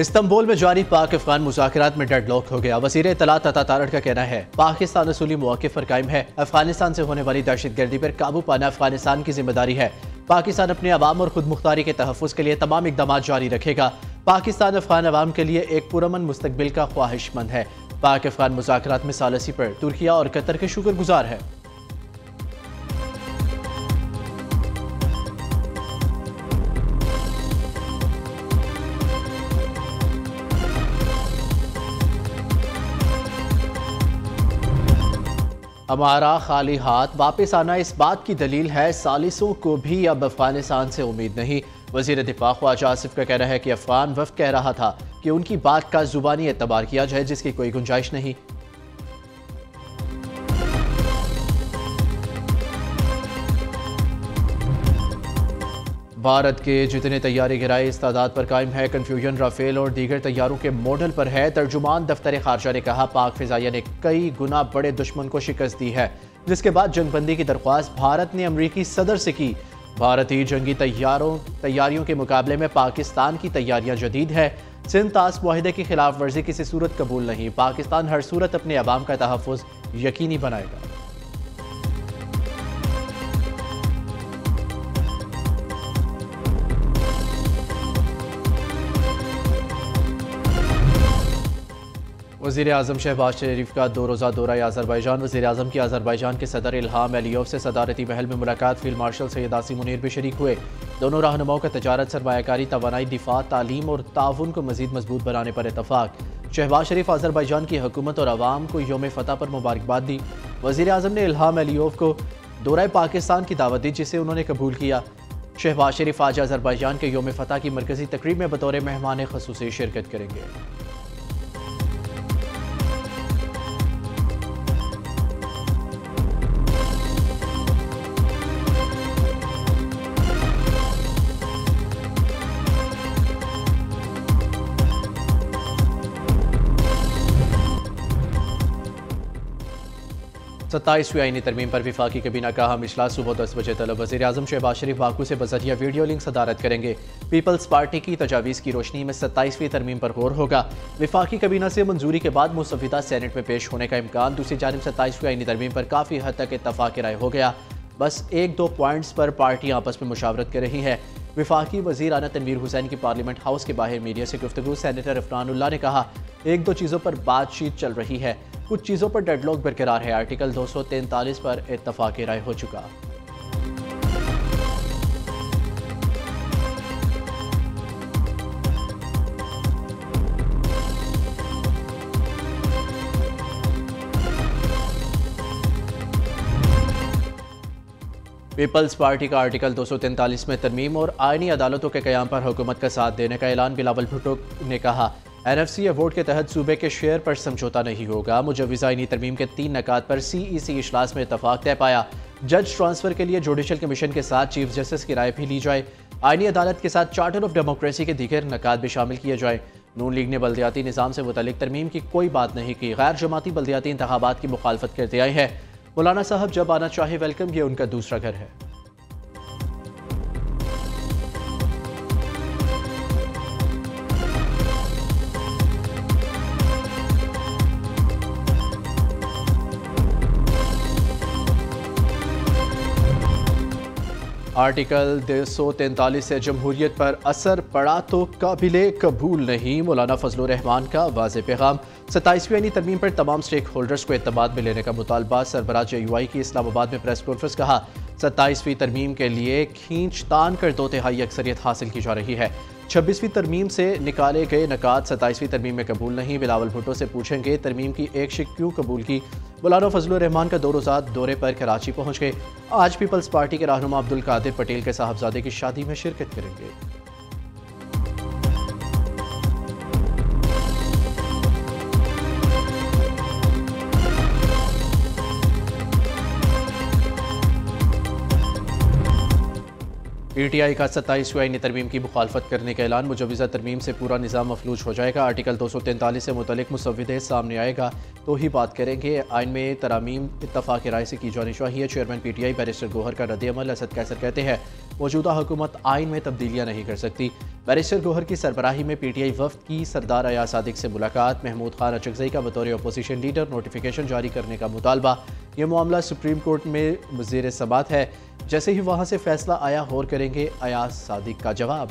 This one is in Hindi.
इस्तांबुल में जारी पाक अफगान मुज़ाकरात में डेडलॉक हो गया। वज़ीर इत्तलात अता तारड़ का कहना है पाकिस्तान असूली मौक़िफ़ पर कायम है। अफगानिस्तान से होने वाली दहशतगर्दी पर काबू पाना अफगानिस्तान की जिम्मेदारी है। पाकिस्तान अपने अवाम और खुद मुख्तारी के तहफ़्फ़ुज़ के लिए तमाम इक़दाम जारी रखेगा। पाकिस्तान अफगान अवाम के लिए एक पुरअमन मुस्तक़बिल का ख्वाहिशमंद है। पाक अफगान मुज़ाकरात में सालसी पर तुर्किया और कतर के शुक्रगुजार है। हमारा खाली हाथ वापस आना इस बात की दलील है, सालिसों को भी अब अफगानिस्तान से उम्मीद नहीं। वज़ीर दिफा ख्वाजा आसिफ का कहना है कि अफगान वफ़द कह रहा था कि उनकी बात का ज़ुबानी एतबार किया जाए, जिसकी कोई गुंजाइश नहीं। भारत के जितने तैयारी गिराए इस तादाद पर कायम है। कन्फ्यूजन राफेल और दीगर तैयारों के मॉडल पर है। तर्जुमान दफ्तर खारजा ने कहा पाक फिजाइया ने कई गुना बड़े दुश्मन को शिकस्त दी है, जिसके बाद जंगबंदी की दरख्वास्त भारत ने अमरीकी सदर से की। भारतीय जंगी तैयारियों के मुकाबले में पाकिस्तान की तैयारियां जदीद है। सिंध तास्क मुआहिदे की खिलाफ वर्जी किसी सूरत कबूल नहीं। पाकिस्तान हर सूरत अपने अवाम का तहफ़्फ़ुज़ यकीनी बनाएगा। वज़ीर आज़म शहबाज शरीफ का 2 रोज़ा दौरा अज़रबैजान। वज़ीर आज़म की अज़रबैजान के सदर इल्हाम अलीयव से सदारती महल में मुलाकात। फील्ड मार्शल सैयद आसिम मुनीर भी शरीक हुए। दोनों रहनुमाओं का तजारत, सरमायाकारी, तवानाई, दिफा, तालीम और ताउन को मज़ीद मजबूत बनाने पर इतफ़ाक़। शहबाज शरीफ अज़रबैजान की हुकूमत और अवाम को यौम फ़तह पर मुबारकबाद दी। वज़ीर आज़म ने इल्हाम अलीयव को दौरा पाकिस्तान की दावत दी, जिसे उन्होंने कबूल किया। शहबाज शरीफ आज अज़रबैजान के यौम फ़तह की मरकज़ी तकरीब में बतौर मेहमान ख़ुसूसी शिरकत करेंगे। सत्ताईसवीं आईनी तरमीम पर विफाकी कैबिना का अहम इजलास सुबह 10 बजे तलब। वज़ीर आज़म शहबाज शरीफ बाकू से बज़रिया वीडियो लिंक सदारत करेंगे। पीपल्स पार्टी की तजावीज़ की रोशनी में 27वीं तरमीम पर गौर होगा। विफाकी कैबिना से मंजूरी के बाद मुसव्विदा सेनेट में पेश होने का इम्कान। दूसरी जानिब 27वीं आईनी तरमीम पर काफ़ी हद तक इत्तफ़ाक़ राय हो गया। बस 1-2 पॉइंट्स पर पार्टियाँ आपस में मुशावरत कर रही है। विफाकी वज़ीर आना तनवीर हुसैन की पार्लियामेंट हाउस के बाहर मीडिया से गुफ्तगू। सेनेटर इफ़रानुल्लाह ने कहा 1-2 चीज़ों पर बातचीत चल रही है, कुछ चीज़ों पर डेडलॉक बरकरार है। आर्टिकल 243 पर इत्तफ़ाक़ राय हो चुका। पीपल्स पार्टी का आर्टिकल 243 में तरमीम और आईनी अदालतों के क़याम पर हुकूमत का साथ देने का ऐलान। बिलावल भुट्टो ने कहा NFC अवॉर्ड के तहत सूबे के शेयर पर समझौता नहीं होगा। मुजव्विज़ा आईनी तरमीम के 3 नकात पर CEC इजलास में इत्तफ़ाक़ तय पाया। जज ट्रांसफ़र के लिए जुडिशल कमीशन के साथ चीफ जस्टिस की राय भी ली जाए। आईनी अदालत के साथ चार्टर ऑफ डेमोक्रेसी के दीगर नकात भी शामिल किए जाए। नून लीग ने बल्दियाती निज़ाम से मुतल्लिक तरमीम की कोई बात नहीं की। गैर जमाती बल्दियाती इंतखाबात की मुखालफत करते आए हैं। मौलाना साहब जब आना चाहे वेलकम, ये उनका दूसरा घर है। आर्टिकल 243 से जमहूरियत पर असर पड़ा तो काबिले कबूल नहीं। मौलाना फजलुर रहमान का वाज़ेह पैगाम। 27वीं आईनी तरमीम पर तमाम स्टेक होल्डर्स को एतमाद में लेने का मुतालबा। सरबराह JUI की इस्लामाबाद में प्रेस कॉन्फ्रेंस। कहा 27वीं तरमीम के लिए खींचतान कर 2/3 अक्सरियत हासिल की जा रही है। 26वीं तरमीम से निकाले गए नकात 27वीं तरमीम में कबूल नहीं। बिलावल भुट्टो से पूछेंगे तरमीम की एक शिक क्यों कबूल की। मौलाना फजलुर रहमान का 2 रोज़ा दौरे पर कराची पहुँच गए। आज पीपल्स पार्टी के रहनुमा अब्दुल कादिर पटेल के साहबजादे की शादी में शिरकत करेंगे। PTI का 27वीं आईनी तरमीम की मुखालफत करने का ऐलान। मुजवज़ा तरमीम से पूरा निज़ाम मफलूज हो जाएगा। आर्टिकल 243 से मुतल्लिक मुसव्विदे सामने आएगा तो ही बात करेंगे। आइन में तरामीम इत्तफ़ाक़ राय से की जानी चाहिए। चेयरमैन PTI बैरिस्टर गौहर का रद्द-ए-अमल। असद कैसर कहते हैं मौजूदा हुकूमत आइन में तब्दीलियाँ नहीं कर सकती। बैरिस्टर गौहर की सरबराही में PTI वफ़द की सरदार अयाज सादिक से मुलाकात। महमूद खान अचकज़ई का बतौर अपोजिशन लीडर नोटिफिकेशन जारी करने का मुतालबा। ये मामला सुप्रीम कोर्ट में ज़ेर समाअत है। जैसे ही वहाँ से फैसला आया गौर करेंगे। अयाज सादिक का जवाब।